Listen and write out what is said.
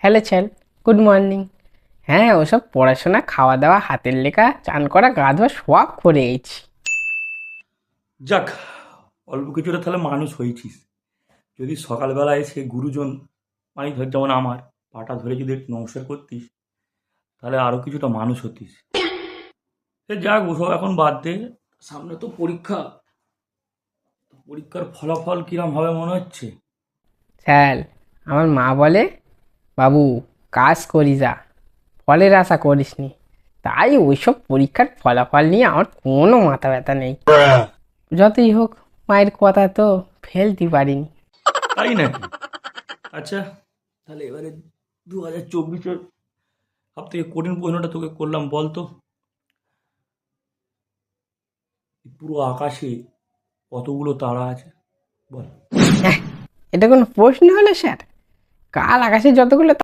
Hello sir, good morning. হ্যাঁ, ওসব পড়াশোনা, খাওয়া দাওয়া, হাতের লেখা, চান করা, গা ধোয়া সব করে গেছি। যাক, অল্প কিছুটা তাহলে মানুষ হয়েছিস। যদি সকালবেলা এসে গুরুজন, মানে ধর যেমন আমার পাটা ধরে যদি একটু নমস্কার করতিস, তাহলে আরও কিছুটা মানুষ হতিস। সে যাক, ওসব এখন বাদ দে। সামনে তো পরীক্ষা। পরীক্ষার ফলাফল কিরম হবে মনে হচ্ছে? স্যার, আমার মা বলে, বাবু কাজ করি যা, ফলের আশা করিস নি। তাই ওইসব পরীক্ষার ফলাফল নিয়ে আমার কোনো মাথা ব্যথা নেই। যতই হোক, মায়ের কথা তো ফেলতে পারিনি। তাই নাকি? আচ্ছা, তাহলে এবারে 2024-এর সব থেকে কঠিন প্রশ্নটা তোকে করলাম, বল তো, এই পুরো আকাশে কতগুলো তারা আছে? বল। এটা কোনো প্রশ্ন হলো স্যার? কাল আকাশে যতগুলো